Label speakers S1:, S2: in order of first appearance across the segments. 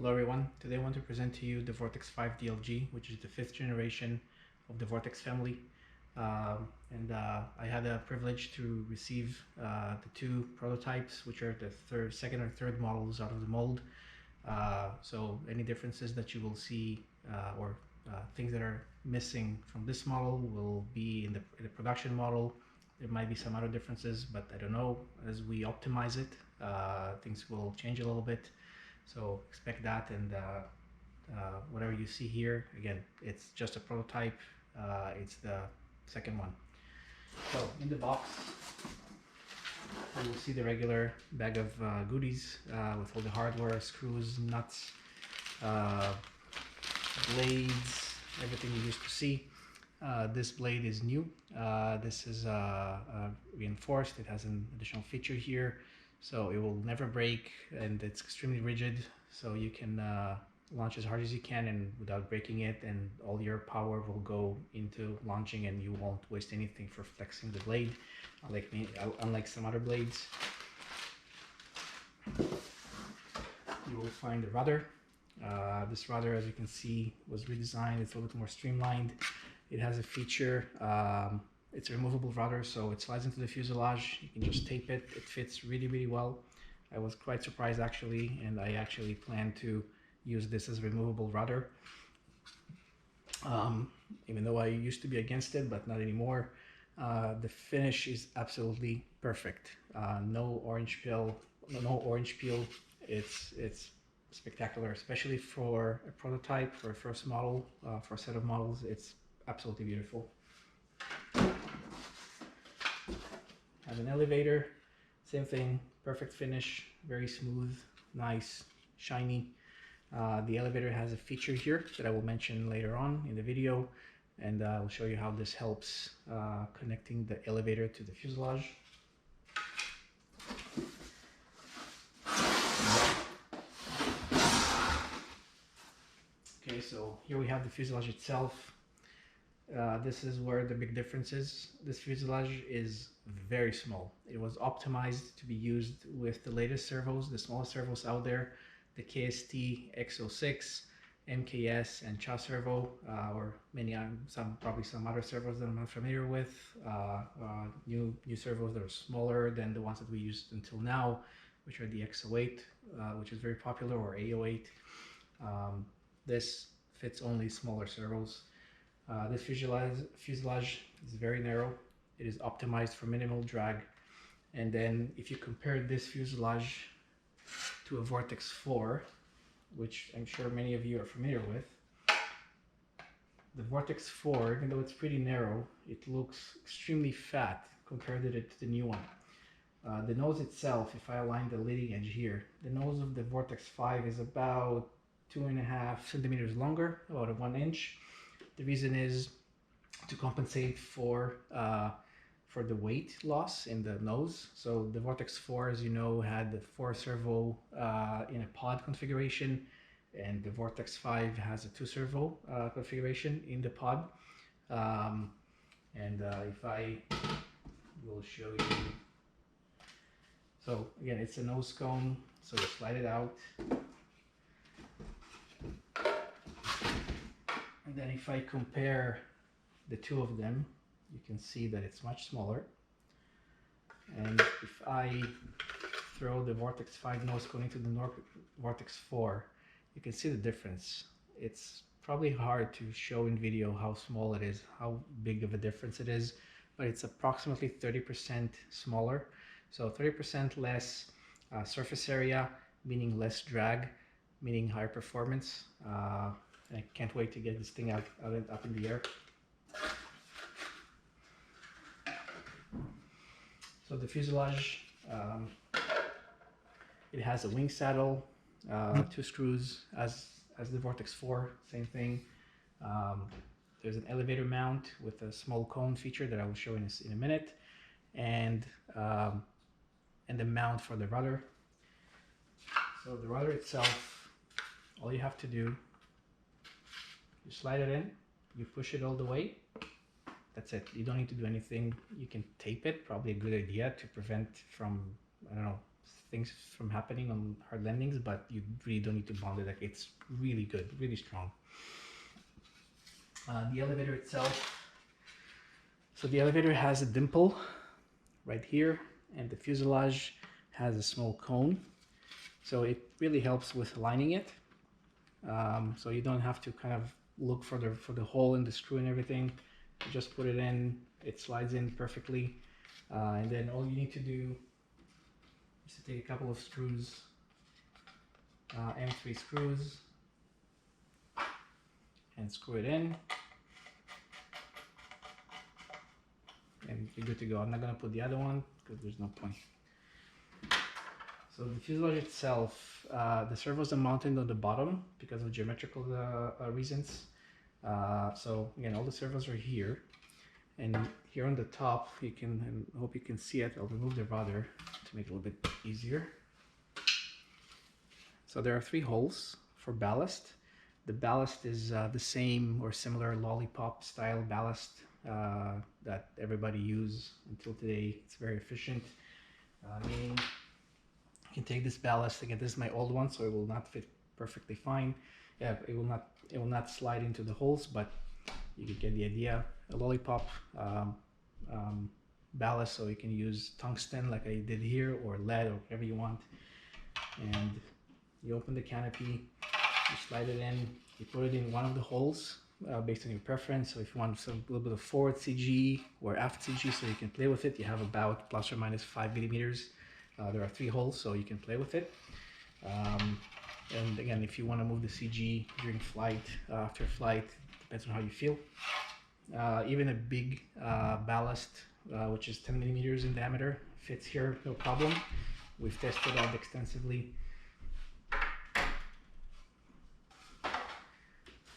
S1: Hello everyone, today I want to present to you the Vortex 5 DLG, which is the 5th generation of the Vortex family. I had the privilege to receive the two prototypes, which are the second or third models out of the mold. So any differences that you will see or things that are missing from this model will be in the production model. There might be some other differences, but I don't know. As we optimize it, things will change a little bit. So expect that, and whatever you see here, again, it's just a prototype. It's the second one. So in the box, you will see the regular bag of goodies with all the hardware, screws, nuts, blades, everything you used to see. This blade is new. This is reinforced. It has an additional feature here, so it will never break, and it's extremely rigid, so you can launch as hard as you can and without breaking it, and all your power will go into launching, and you won't waste anything for flexing the blade, unlike some other blades. You will find the rudder. This rudder, as you can see, was redesigned. It's a little bit more streamlined. It has a feature, it's a removable rudder, so it slides into the fuselage. You can just tape it. It fits really, really well. I was quite surprised actually, and I actually plan to use this as a removable rudder. Even though I used to be against it, but not anymore. The finish is absolutely perfect. No orange peel. It's spectacular, especially for a prototype, for a first model, for a set of models. It's absolutely beautiful. Has an elevator, same thing, perfect finish, very smooth, nice, shiny. The elevator has a feature here that I will mention later on in the video, and I'll show you how this helps connecting the elevator to the fuselage. Okay, so here we have the fuselage itself. This is where the big difference is. This fuselage is very small. It was optimized to be used with the latest servos, the smallest servos out there, the KST X06, MKS, and CHA servo, or probably some other servos that I'm not familiar with. New servos that are smaller than the ones that we used until now, which are the X08, which is very popular, or A08. This fits only smaller servos. This fuselage is very narrow. It is optimized for minimal drag. And then if you compare this fuselage to a Vortex 4, which I'm sure many of you are familiar with, the Vortex 4, even though it's pretty narrow, it looks extremely fat compared to the new one. The nose itself, if I align the leading edge here, the nose of the Vortex 5 is about 2.5 centimeters longer, about 1 inch. The reason is to compensate for the weight loss in the nose. So the Vortex 4, as you know, had the 4 servo in a pod configuration, and the Vortex 5 has a 2 servo configuration in the pod. If I will show you, so again, it's a nose cone, so you slide it out. And then if I compare the two of them, you can see that it's much smaller. And if I throw the Vortex 5 nose cone into the Vortex 4, you can see the difference. It's probably hard to show in video how small it is, how big of a difference it is, but it's approximately 30% smaller. So 30% less surface area, meaning less drag, meaning higher performance. I can't wait to get this thing up in the air. So the fuselage, it has a wing saddle, 2 screws as the Vortex 4, same thing. There's an elevator mount with a small cone feature that I will show in a minute, and the mount for the rudder. So the rudder itself, all you have to do, you slide it in, you push it all the way. That's it. You don't need to do anything. You can tape it, probably a good idea to prevent from, I don't know, things from happening on hard landings, but you really don't need to bond it. Like, it's really good, really strong. The elevator itself, so the elevator has a dimple right here, and the fuselage has a small cone. So it really helps with aligning it. So you don't have to kind of look for the hole in the screw and everything. You just put it in, it slides in perfectly. And then all you need to do is to take a couple of screws, M3 screws, and screw it in. And you're good to go. I'm not going to put the other one because there's no point. So the fuselage itself, the servos are mounted on the bottom because of geometrical reasons. So again, all the servos are here, and here on the top, you can, and I hope you can see it. I'll remove the rudder to make it a little bit easier. So there are 3 holes for ballast. The ballast is the same or similar lollipop style ballast that everybody uses until today. It's very efficient, meaning you can take this ballast. Again, this is my old one, so it will not fit perfectly fine. Yeah, it will not slide into the holes, but you can get the idea. A lollipop ballast, so you can use tungsten like I did here, or lead, or whatever you want. And you open the canopy, you slide it in, you put it in one of the holes based on your preference. So if you want a little bit of forward CG or aft CG, so you can play with it, you have about plus or minus 5 millimeters. There are 3 holes, so you can play with it. And again, if you want to move the CG during flight, after flight, depends on how you feel. Even a big ballast, which is 10 millimeters in diameter, fits here, no problem. We've tested that extensively.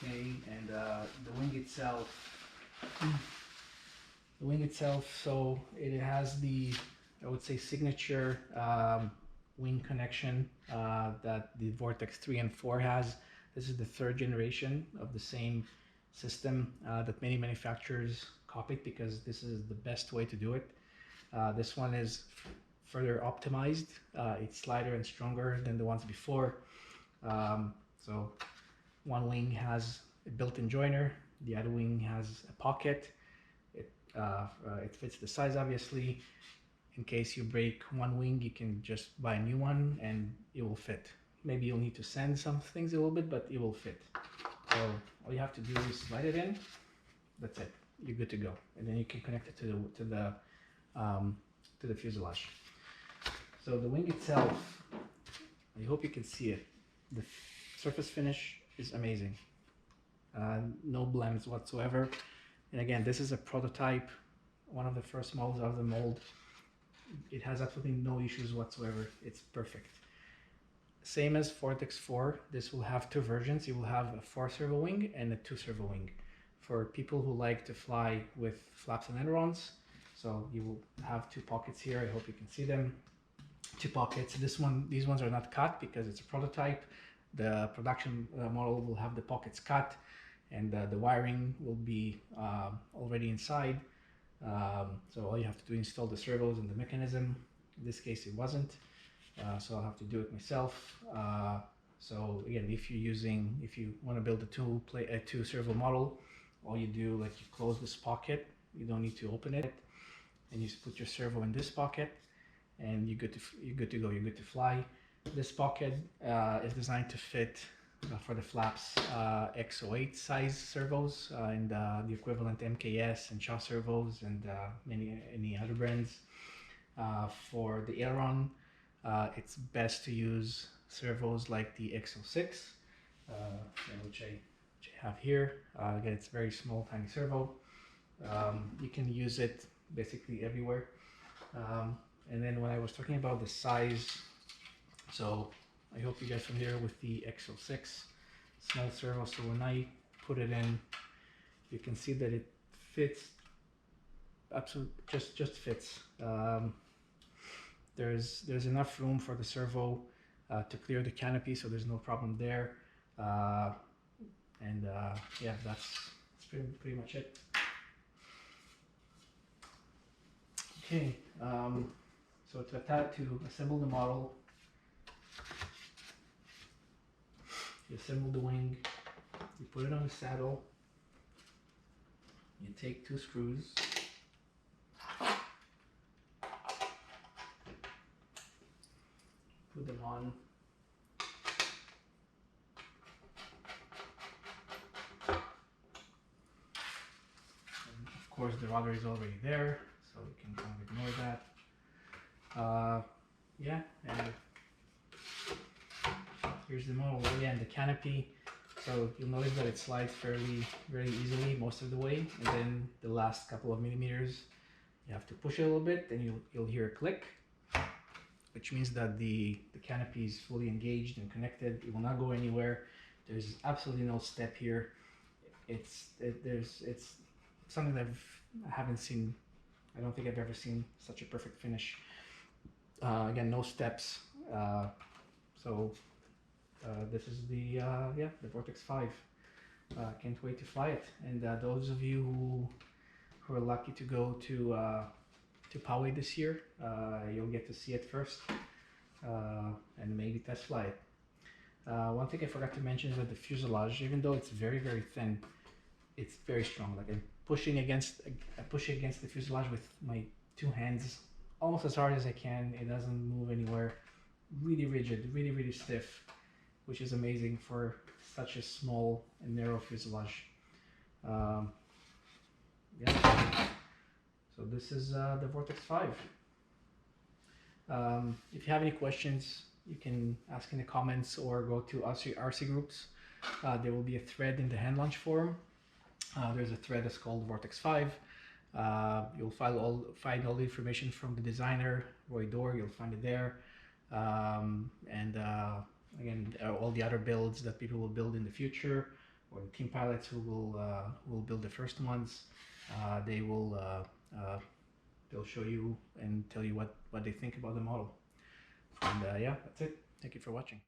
S1: Okay, and the wing itself, so it has the, I would say, signature wing connection that the Vortex 3 and 4 has. This is the 3rd generation of the same system that many manufacturers copied because this is the best way to do it. This one is further optimized. It's lighter and stronger than the ones before. So one wing has a built-in joiner, the other wing has a pocket. It fits the size, obviously. In case you break one wing, you can just buy a new one and it will fit. Maybe you'll need to sand some things a little bit, but it will fit. So all you have to do is slide it in. That's it. You're good to go. And then you can connect it to the fuselage. So the wing itself, I hope you can see it. The surface finish is amazing. No blends whatsoever. And again, this is a prototype, one of the first models out of the mold. It has absolutely no issues whatsoever. It's perfect. Same as Vortex 4, this will have 2 versions. You will have a 4 servo wing and a 2 servo wing. For people who like to fly with flaps and ailerons, so you will have 2 pockets here. I hope you can see them. 2 pockets. These ones are not cut because it's a prototype. The production model will have the pockets cut, and the wiring will be already inside. So all you have to do is install the servos and the mechanism. In this case, it wasn't, so I'll have to do it myself. So again, if you want to build a 2 servo model, all you do, like, you close this pocket. You don't need to open it, and you just put your servo in this pocket, and you're good to go. You're good to fly. This pocket is designed to fit for the flaps X08 size servos and the equivalent MKS and Shaw servos and any other brands. For the aileron, it's best to use servos like the X06, which I have here. Again, it's very small, tiny servo. You can use it basically everywhere. And then when I was talking about the size, so I hope you guys are familiar with the X06 small servo. So when I put it in, you can see that it fits, absolutely just fits. There's enough room for the servo to clear the canopy, so there's no problem there. Yeah, that's pretty much it. Okay, so So to assemble the model, you assemble the wing, you put it on the saddle, you take 2 screws, put them on, and of course the rudder is already there, so you can kind of ignore that. Yeah, and here's the model. Again, the canopy. So you'll notice that it slides very easily most of the way, and then the last couple of millimeters, you have to push it a little bit, and you'll hear a click, which means that the canopy is fully engaged and connected. It will not go anywhere. There's absolutely no step here. It's something that I haven't seen. I don't think I've ever seen such a perfect finish. Again, no steps. This is the Vortex 5. Can't wait to fly it. And those of you who are lucky to go to Poway this year, you'll get to see it first and maybe test fly it. One thing I forgot to mention is that the fuselage, even though it's very thin, it's very strong. Like I'm pushing against the fuselage with my 2 hands almost as hard as I can. It doesn't move anywhere. Really rigid, really stiff, which is amazing for such a small and narrow fuselage. Yeah. So this is the Vortex 5. If you have any questions, you can ask in the comments or go to RC groups. There will be a thread in the hand launch forum. There's a thread that's called Vortex 5. You'll find all the information from the designer, Roy Dorr. You'll find it there. Again, all the other builds that people will build in the future, or the team pilots who will build the first ones, they'll show you and tell you what they think about the model. And yeah, that's it. Thank you for watching.